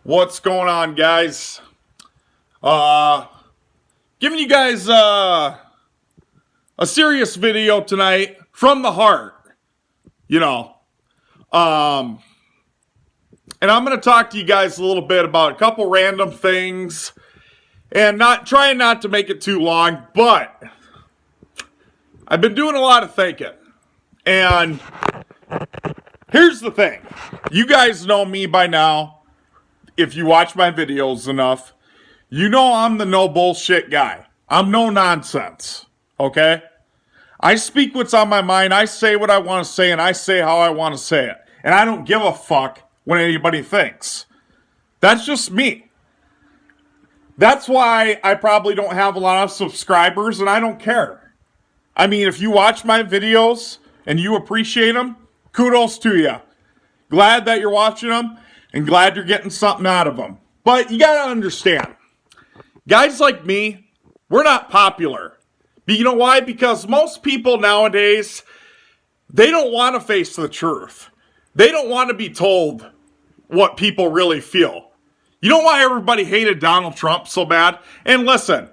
What's going on, guys? Giving you guys a serious video tonight from the heart, you know. And I'm going to talk to you guys a little bit about a couple random things and trying not to make it too long, but I've been doing a lot of thinking. And here's the thing. You guys know me by now. If you watch my videos enough, you know I'm the no bullshit guy. I'm no nonsense, okay? I speak what's on my mind, I say what I want to say, and I say how I want to say it. And I don't give a fuck what anybody thinks. That's just me. That's why I probably don't have a lot of subscribers, and I don't care. I mean, if you watch my videos and you appreciate them, kudos to you. Glad that you're watching them. And glad you're getting something out of them. But you gotta understand, guys like me, we're not popular. But you know why? Because most people nowadays, they don't want to face the truth. They don't want to be told what people really feel. You know why everybody hated Donald Trump so bad? And listen,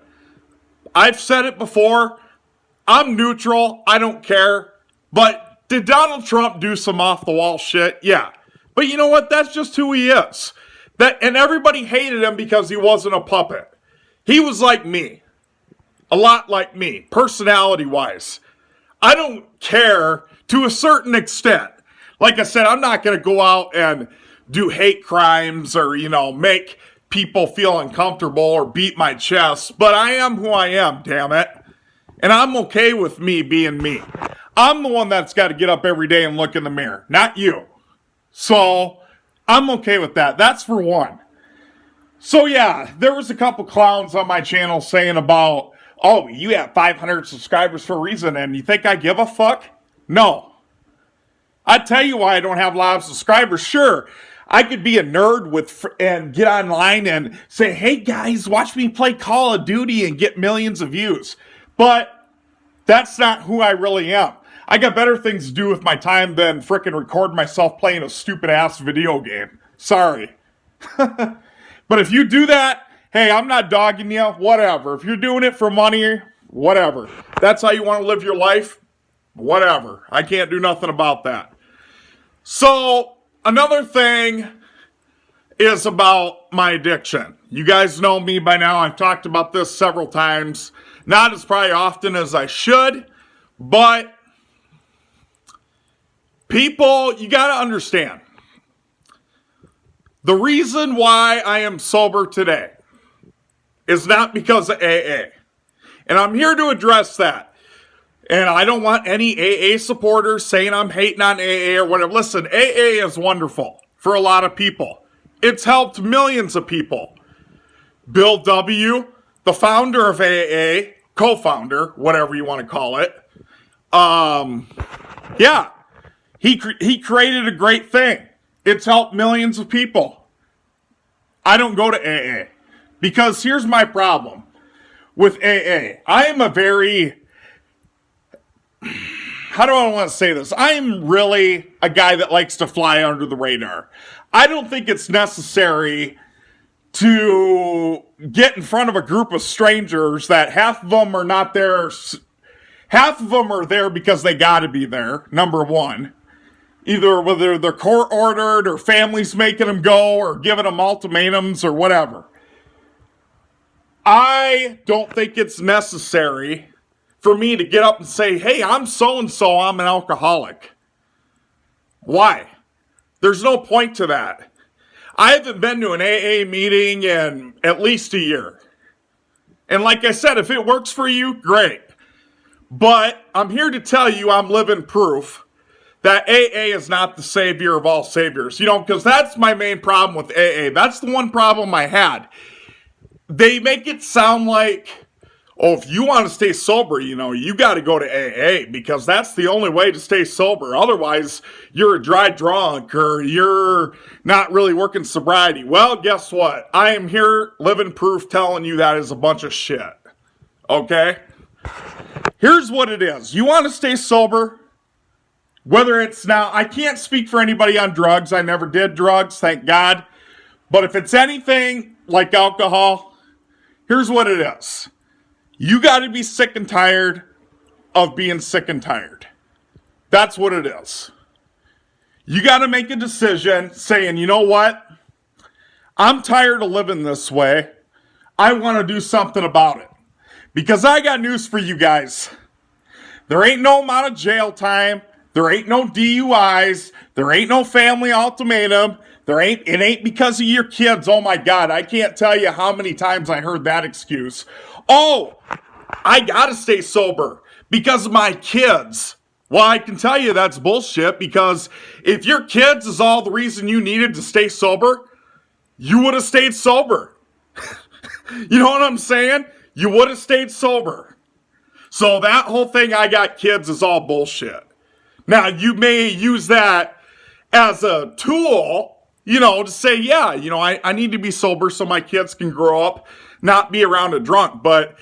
I've said it before, I'm neutral, I don't care. But did Donald Trump do some off-the-wall shit? Yeah. But you know what? That's just who he is. And everybody hated him because he wasn't a puppet. He was like me. A lot like me, personality-wise. I don't care to a certain extent. Like I said, I'm not going to go out and do hate crimes or, make people feel uncomfortable or beat my chest. But I am who I am, damn it. And I'm okay with me being me. I'm the one that's got to get up every day and look in the mirror, not you. So, I'm okay with that. That's for one. So yeah, there was a couple clowns on my channel saying about, oh, you have 500 subscribers for a reason, and you think I give a fuck? No. I tell you why I don't have a lot of subscribers. Sure, I could be a nerd and get online and say, hey guys, watch me play Call of Duty and get millions of views. But that's not who I really am. I got better things to do with my time than frickin' record myself playing a stupid ass video game. Sorry. But if you do that, hey, I'm not dogging you, whatever. If you're doing it for money, whatever. That's how you want to live your life, whatever. I can't do nothing about that. So, another thing is about my addiction. You guys know me by now. I've talked about this several times. Not as probably often as I should, but people, you got to understand. The reason why I am sober today is not because of AA. And I'm here to address that. And I don't want any AA supporters saying I'm hating on AA or whatever. Listen, AA is wonderful for a lot of people. It's helped millions of people. Bill W., the founder of AA, co-founder, whatever you want to call it, yeah. He created a great thing. It's helped millions of people. I don't go to AA. Because here's my problem with AA. I am a very... How do I want to say this? I am really a guy that likes to fly under the radar. I don't think it's necessary to get in front of a group of strangers that half of them are not there. Half of them are there because they got to be there, number one. Either whether they're court-ordered or families making them go or giving them ultimatums or whatever. I don't think it's necessary for me to get up and say, hey, I'm so-and-so, I'm an alcoholic. Why? There's no point to that. I haven't been to an AA meeting in at least a year. And like I said, if it works for you, great. But I'm here to tell you I'm living proof that AA is not the savior of all saviors. Because that's my main problem with AA. That's the one problem I had. They make it sound like, oh, if you want to stay sober, you got to go to AA because that's the only way to stay sober. Otherwise, you're a dry drunk or you're not really working sobriety. Well, guess what? I am here living proof telling you that is a bunch of shit. Okay? Here's what it is. You want to stay sober? Whether it's now, I can't speak for anybody on drugs. I never did drugs, thank God. But if it's anything like alcohol, here's what it is. You got to be sick and tired of being sick and tired. That's what it is. You got to make a decision saying, you know what? I'm tired of living this way. I want to do something about it. Because I got news for you guys. There ain't no amount of jail time. There ain't no DUIs. There ain't no family ultimatum. It ain't because of your kids. Oh my God, I can't tell you how many times I heard that excuse. Oh, I gotta stay sober because of my kids. Well, I can tell you that's bullshit, because if your kids is all the reason you needed to stay sober, you would have stayed sober. You know what I'm saying? You would have stayed sober. So that whole thing, I got kids, is all bullshit. Now, you may use that as a tool, to say, yeah, I need to be sober so my kids can grow up, not be around a drunk. But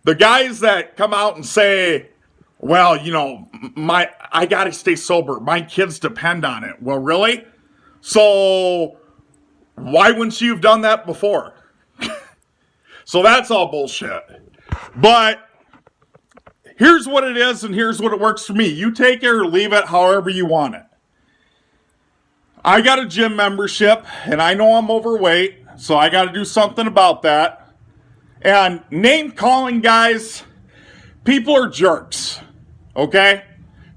the guys that come out and say, well, I got to stay sober, my kids depend on it. Well, really? So why wouldn't you have done that before? So that's all bullshit. But here's what it is, and here's what it works for me. You take it or leave it however you want it. I got a gym membership, and I know I'm overweight, so I got to do something about that. And name calling, guys, people are jerks, okay?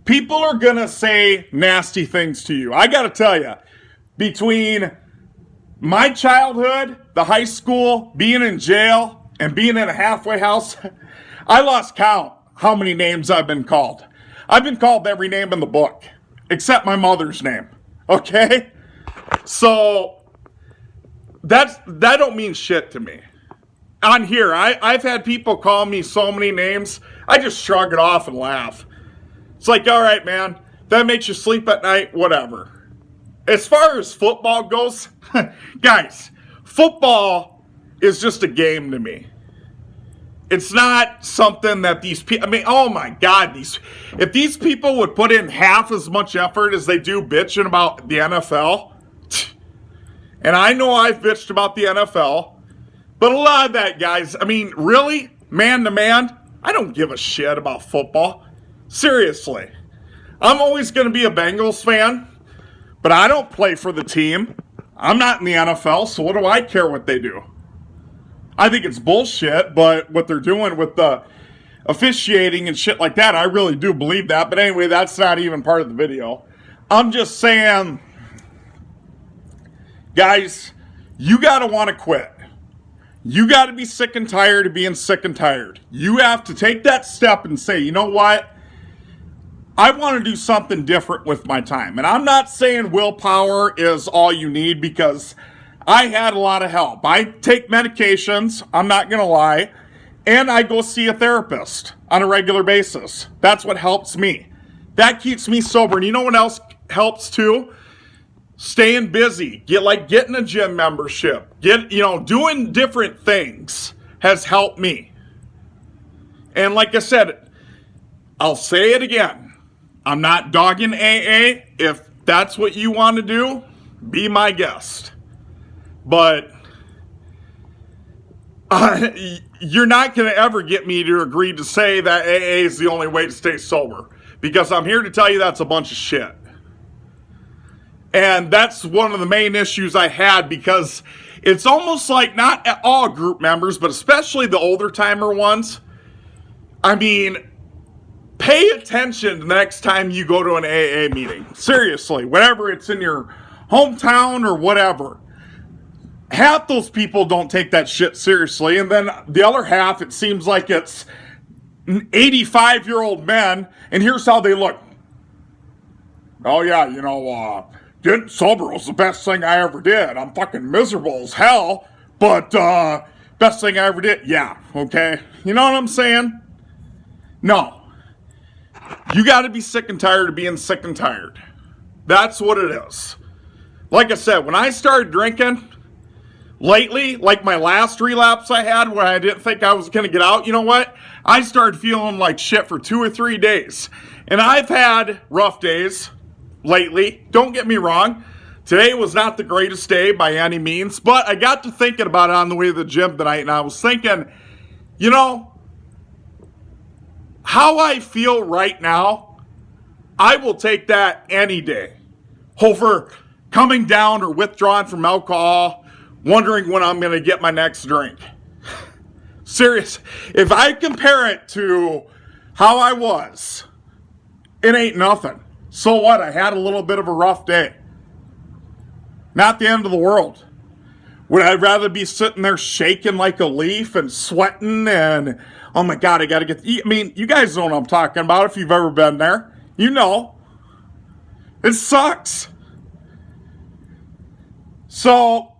People are going to say nasty things to you. I got to tell you, between my childhood, the high school, being in jail, and being in a halfway house, I lost count how many names I've been called. I've been called every name in the book, except my mother's name, okay? So, that don't mean shit to me. On here, I've had people call me so many names, I just shrug it off and laugh. It's like, all right, man, that makes you sleep at night, whatever. As far as football goes, guys, football is just a game to me. It's not something that these people, oh my God, if these people would put in half as much effort as they do bitching about the NFL, and I know I've bitched about the NFL, but a lot of that, guys, really, man to man, I don't give a shit about football. Seriously. I'm always going to be a Bengals fan, but I don't play for the team. I'm not in the NFL, so what do I care what they do? I think it's bullshit, but what they're doing with the officiating and shit like that, I really do believe that. But anyway, that's not even part of the video. I'm just saying, guys, you got to want to quit. You got to be sick and tired of being sick and tired. You have to take that step and say, you know what? I want to do something different with my time. And I'm not saying willpower is all you need, because I had a lot of help. I take medications, I'm not going to lie, and I go see a therapist on a regular basis. That's what helps me. That keeps me sober. And you know what else helps too? Staying busy. Getting a gym membership. Doing different things has helped me. And like I said, I'll say it again. I'm not dogging AA. If that's what you want to do, be my guest. But you're not going to ever get me to agree to say that AA is the only way to stay sober, because I'm here to tell you that's a bunch of shit. And that's one of the main issues I had, because it's almost like not all group members, but especially the older timer ones. Pay attention the next time you go to an AA meeting. Seriously, whatever, it's in your hometown or whatever. Half those people don't take that shit seriously, and then the other half, it seems like it's 85-year-old men, and here's how they look. Oh yeah, getting sober was the best thing I ever did. I'm fucking miserable as hell, but best thing I ever did. Yeah, okay. You know what I'm saying? No. You got to be sick and tired of being sick and tired. That's what it is. Like I said, when I started drinking, lately, like my last relapse I had where I didn't think I was going to get out, you know what? I started feeling like shit for 2 or 3 days. And I've had rough days lately. Don't get me wrong. Today was not the greatest day by any means, but I got to thinking about it on the way to the gym tonight, and I was thinking, you know, how I feel right now, I will take that any day over coming down or withdrawing from alcohol, wondering when I'm going to get my next drink. Serious. If I compare it to how I was, it ain't nothing. So what? I had a little bit of a rough day. Not the end of the world. Would I rather be sitting there shaking like a leaf and sweating and, oh my God, I got to get, I mean, you guys know what I'm talking about if you've ever been there. You know. It sucks. So,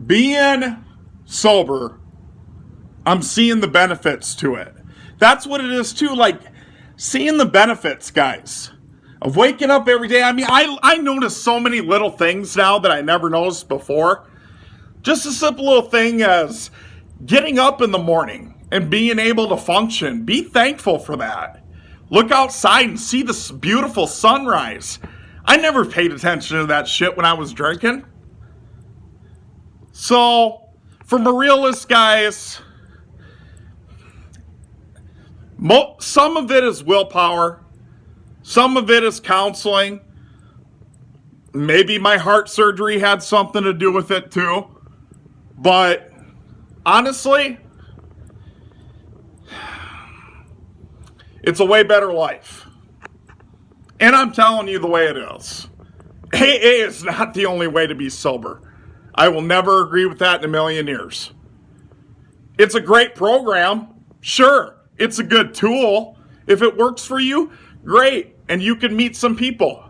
being sober, I'm seeing the benefits to it. That's what it is too, like seeing the benefits, guys, of waking up every day. I mean, I notice so many little things now that I never noticed before. Just a simple little thing as getting up in the morning and being able to function. Be thankful for that. Look outside and see this beautiful sunrise. I never paid attention to that shit when I was drinking. So, from a realist, guys, some of it is willpower. Some of it is counseling. Maybe my heart surgery had something to do with it too. But honestly, it's a way better life. And I'm telling you the way it is. AA is not the only way to be sober. I will never agree with that in a million years. It's a great program. Sure, it's a good tool. If it works for you, great. And you can meet some people.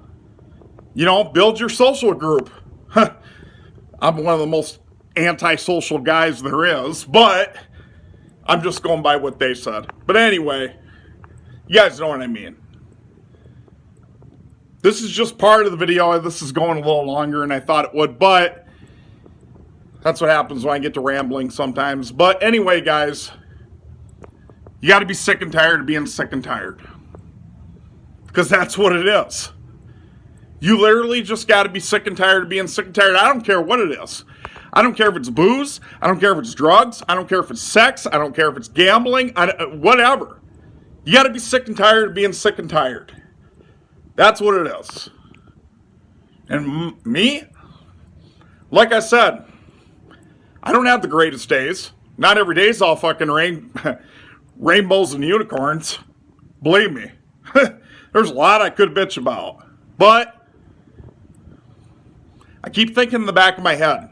You know, build your social group. I'm one of the most antisocial guys there is, but I'm just going by what they said. But anyway, you guys know what I mean. This is just part of the video. This is going a little longer than I thought it would, but that's what happens when I get to rambling sometimes. But anyway, guys, you got to be sick and tired of being sick and tired. Because that's what it is. You literally just got to be sick and tired of being sick and tired. I don't care what it is. I don't care if it's booze. I don't care if it's drugs. I don't care if it's sex. I don't care if it's gambling. Whatever. You got to be sick and tired of being sick and tired. That's what it is. And me, like I said, I don't have the greatest days. Not every day's all fucking rainbows and unicorns. Believe me. There's a lot I could bitch about. But I keep thinking in the back of my head,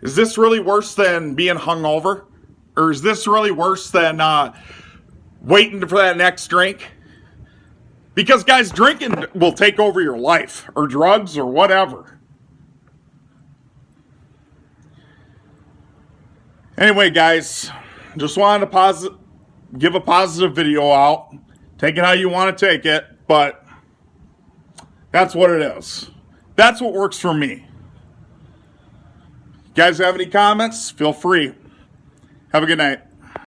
is this really worse than being hungover? Or is this really worse than waiting for that next drink? Because, guys, drinking will take over your life, or drugs, or whatever. Anyway, guys, just wanted to give a positive video out. Take it how you want to take it, but that's what it is. That's what works for me. You guys have any comments? Feel free. Have a good night.